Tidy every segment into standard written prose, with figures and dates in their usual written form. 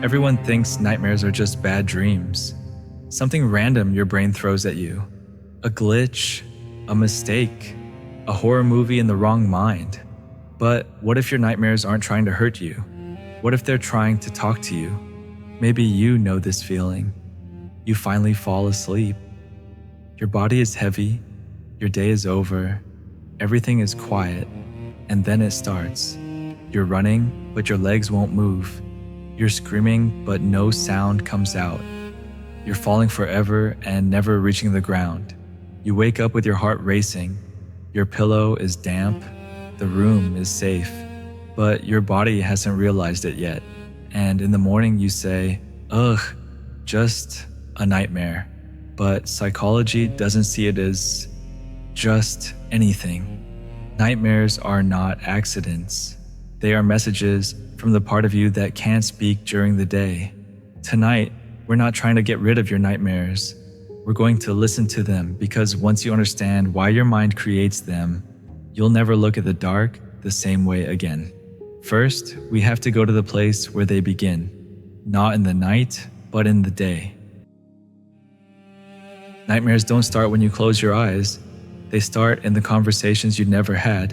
Everyone thinks nightmares are just bad dreams. Something random your brain throws at you. A glitch, a mistake, a horror movie in the wrong mind. But what if your nightmares aren't trying to hurt you? What if they're trying to talk to you? Maybe you know this feeling. You finally fall asleep. Your body is heavy, your day is over, everything is quiet, and then it starts. You're running, but your legs won't move. You're screaming, but no sound comes out. You're falling forever and never reaching the ground. You wake up with your heart racing. Your pillow is damp. The room is safe. But your body hasn't realized it yet. And in the morning you say, ugh, just a nightmare. But psychology doesn't see it as just anything. Nightmares are not accidents. They are messages from the part of you that can't speak during the day. Tonight, we're not trying to get rid of your nightmares. We're going to listen to them because once you understand why your mind creates them, you'll never look at the dark the same way again. First, we have to go to the place where they begin. Not in the night, but in the day. Nightmares don't start when you close your eyes. They start in the conversations you never had,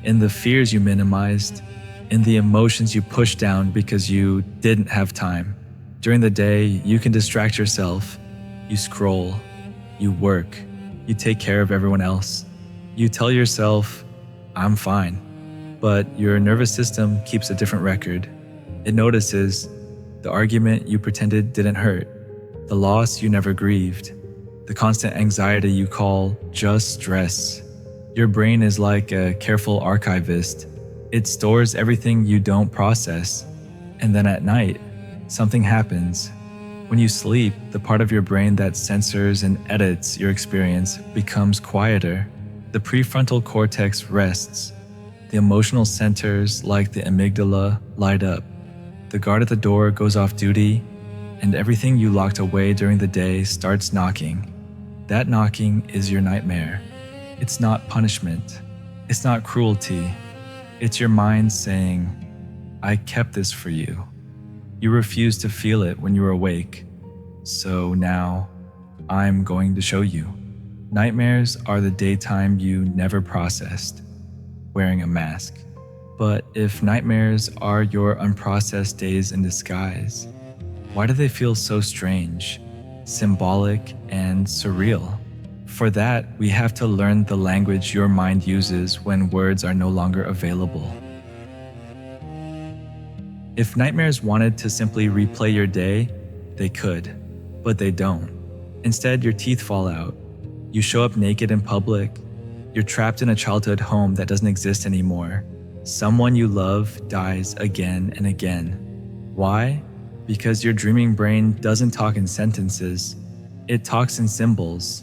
in the fears you minimized, in the emotions you pushed down because you didn't have time. During the day, you can distract yourself. You scroll, you work, you take care of everyone else. You tell yourself, I'm fine. But your nervous system keeps a different record. It notices the argument you pretended didn't hurt, the loss you never grieved, the constant anxiety you call just stress. Your brain is like a careful archivist. It stores everything you don't process. And then at night, something happens. When you sleep, the part of your brain that censors and edits your experience becomes quieter. The prefrontal cortex rests. The emotional centers, like the amygdala, light up. The guard at the door goes off duty, and everything you locked away during the day starts knocking. That knocking is your nightmare. It's not punishment. It's not cruelty. It's your mind saying, I kept this for you. You refused to feel it when you were awake. So now, I'm going to show you. Nightmares are the daytime you never processed, wearing a mask. But if nightmares are your unprocessed days in disguise, why do they feel so strange, symbolic, and surreal? For that, we have to learn the language your mind uses when words are no longer available. If nightmares wanted to simply replay your day, they could, but they don't. Instead, your teeth fall out. You show up naked in public. You're trapped in a childhood home that doesn't exist anymore. Someone you love dies again and again. Why? Because your dreaming brain doesn't talk in sentences. It talks in symbols.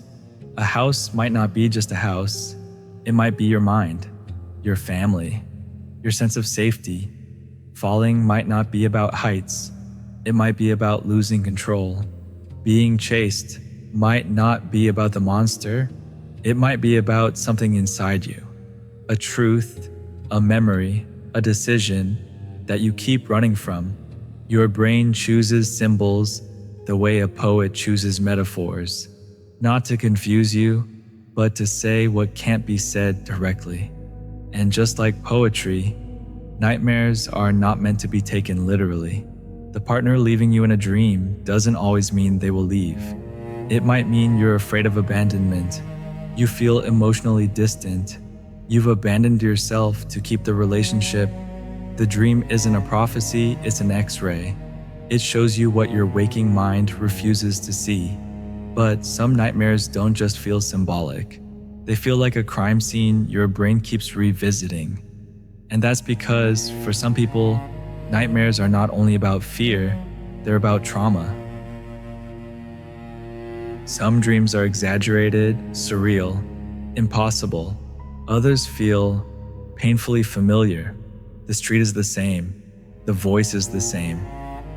A house might not be just a house. It might be your mind, your family, your sense of safety. Falling might not be about heights. It might be about losing control. Being chased might not be about the monster. It might be about something inside you. A truth, a memory, a decision that you keep running from. Your brain chooses symbols the way a poet chooses metaphors. Not to confuse you, but to say what can't be said directly. And just like poetry, nightmares are not meant to be taken literally. The partner leaving you in a dream doesn't always mean they will leave. It might mean you're afraid of abandonment. You feel emotionally distant. You've abandoned yourself to keep the relationship. The dream isn't a prophecy, it's an X-ray. It shows you what your waking mind refuses to see. But some nightmares don't just feel symbolic. They feel like a crime scene your brain keeps revisiting. And that's because, for some people, nightmares are not only about fear, they're about trauma. Some dreams are exaggerated, surreal, impossible. Others feel painfully familiar. The street is the same. The voice is the same.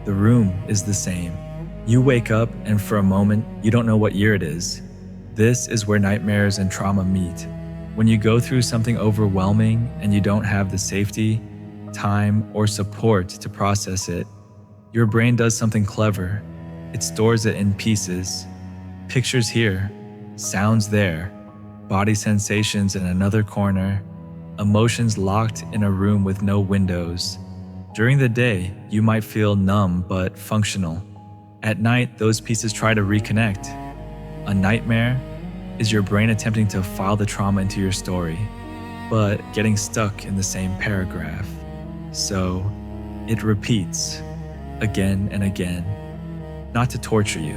The room is the same. You wake up and for a moment, you don't know what year it is. This is where nightmares and trauma meet. When you go through something overwhelming and you don't have the safety, time, or support to process it, Your brain does something clever. It stores it in pieces. Pictures here, sounds there, body sensations in another corner, emotions locked in a room with no windows. During the day, you might feel numb but functional. At night, those pieces try to reconnect. A nightmare is your brain attempting to file the trauma into your story, but getting stuck in the same paragraph. So, it repeats again and again, not to torture you,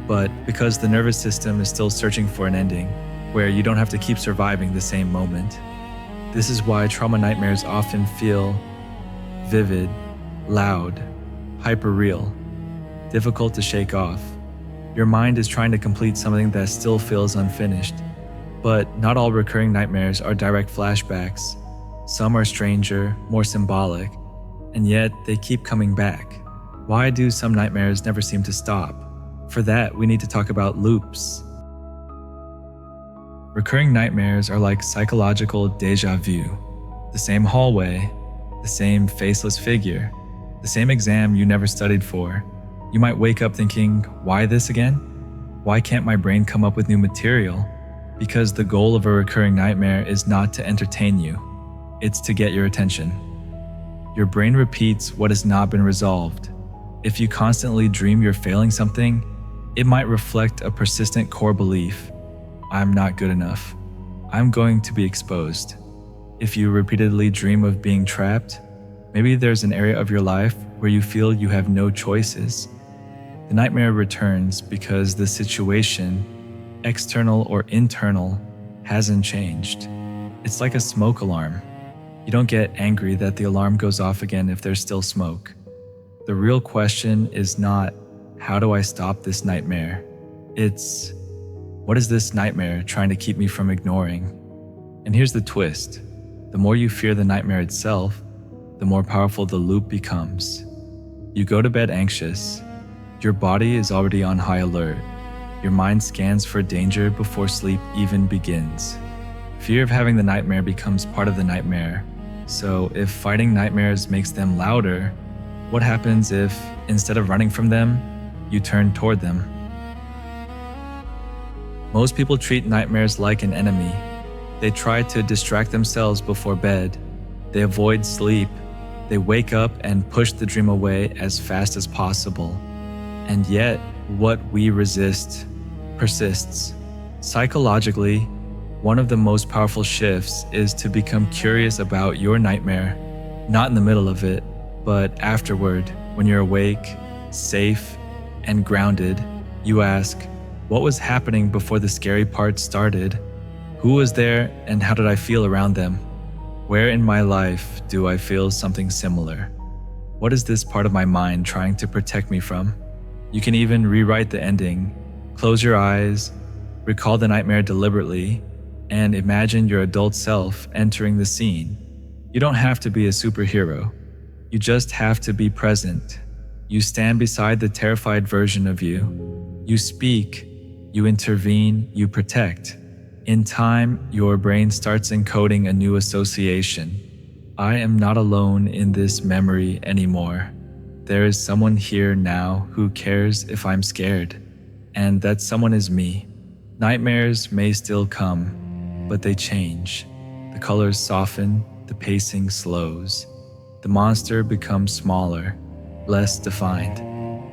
but because the nervous system is still searching for an ending where you don't have to keep surviving the same moment. This is why trauma nightmares often feel vivid, loud, hyper-real, difficult to shake off. Your mind is trying to complete something that still feels unfinished. But not all recurring nightmares are direct flashbacks. Some are stranger, more symbolic, and yet they keep coming back. Why do some nightmares never seem to stop? For that, we need to talk about loops. Recurring nightmares are like psychological déjà vu. The same hallway, the same faceless figure, the same exam you never studied for. You might wake up thinking, why this again? Why can't my brain come up with new material? Because the goal of a recurring nightmare is not to entertain you. It's to get your attention. Your brain repeats what has not been resolved. If you constantly dream you're failing something, it might reflect a persistent core belief. I'm not good enough. I'm going to be exposed. If you repeatedly dream of being trapped, maybe there's an area of your life where you feel you have no choices. The nightmare returns because the situation, external or internal, hasn't changed. It's like a smoke alarm. You don't get angry that the alarm goes off again if there's still smoke. The real question is not, how do I stop this nightmare? It's, what is this nightmare trying to keep me from ignoring? And here's the twist. The more you fear the nightmare itself, the more powerful the loop becomes. You go to bed anxious. Your body is already on high alert. Your mind scans for danger before sleep even begins. Fear of having the nightmare becomes part of the nightmare. So if fighting nightmares makes them louder, what happens if, instead of running from them, you turn toward them? Most people treat nightmares like an enemy. They try to distract themselves before bed. They avoid sleep. They wake up and push the dream away as fast as possible. And yet, what we resist persists. Psychologically, one of the most powerful shifts is to become curious about your nightmare, not in the middle of it, but afterward, when you're awake, safe, and grounded. You ask, what was happening before the scary part started? Who was there and how did I feel around them? Where in my life do I feel something similar? What is this part of my mind trying to protect me from? You can even rewrite the ending. Close your eyes, recall the nightmare deliberately, and imagine your adult self entering the scene. You don't have to be a superhero. You just have to be present. You stand beside the terrified version of you. You speak, you intervene, you protect. In time, your brain starts encoding a new association. I am not alone in this memory anymore. There is someone here now who cares if I'm scared, and that someone is me. Nightmares may still come, but they change. The colors soften, the pacing slows. The monster becomes smaller, less defined.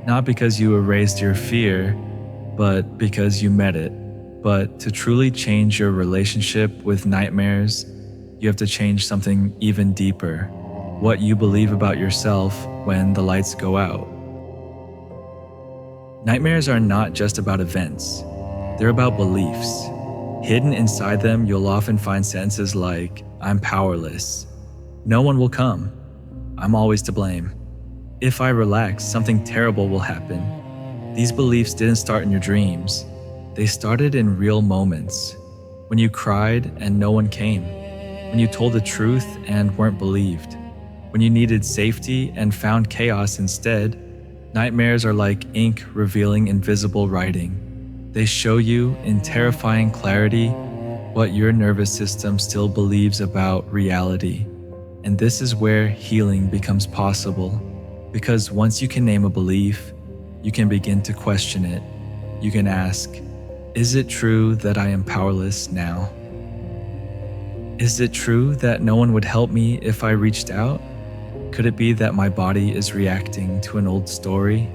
Not because you erased your fear, but because you met it. But to truly change your relationship with nightmares, you have to change something even deeper. What you believe about yourself when the lights go out. Nightmares are not just about events. They're about beliefs. Hidden inside them, you'll often find sentences like, I'm powerless. No one will come. I'm always to blame. If I relax, something terrible will happen. These beliefs didn't start in your dreams. They started in real moments. When you cried and no one came. When you told the truth and weren't believed. When you needed safety and found chaos instead. Nightmares are like ink revealing invisible writing. They show you, in terrifying clarity, what your nervous system still believes about reality. And this is where healing becomes possible. Because once you can name a belief, you can begin to question it. You can ask, is it true that I am powerless now? Is it true that no one would help me if I reached out? Could it be that my body is reacting to an old story?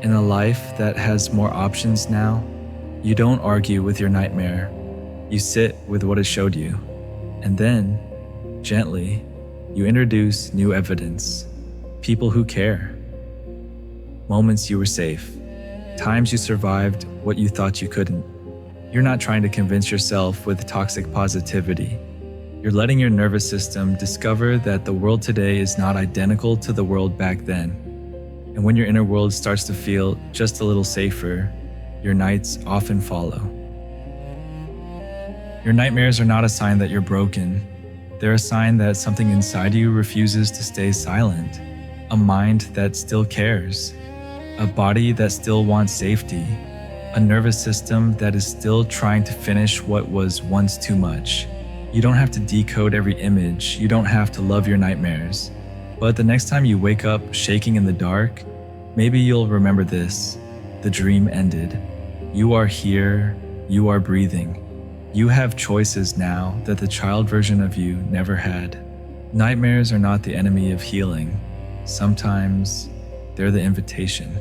In a life that has more options now, you don't argue with your nightmare. You sit with what it showed you. And then, gently, you introduce new evidence. People who care. Moments you were safe. Times you survived what you thought you couldn't. You're not trying to convince yourself with toxic positivity. You're letting your nervous system discover that the world today is not identical to the world back then. And when your inner world starts to feel just a little safer, your nights often follow. Your nightmares are not a sign that you're broken. They're a sign that something inside you refuses to stay silent. A mind that still cares. A body that still wants safety. A nervous system that is still trying to finish what was once too much. You don't have to decode every image. You don't have to love your nightmares. But the next time you wake up shaking in the dark, maybe you'll remember this. The dream ended. You are here. You are breathing. You have choices now that the child version of you never had. Nightmares are not the enemy of healing. Sometimes they're the invitation.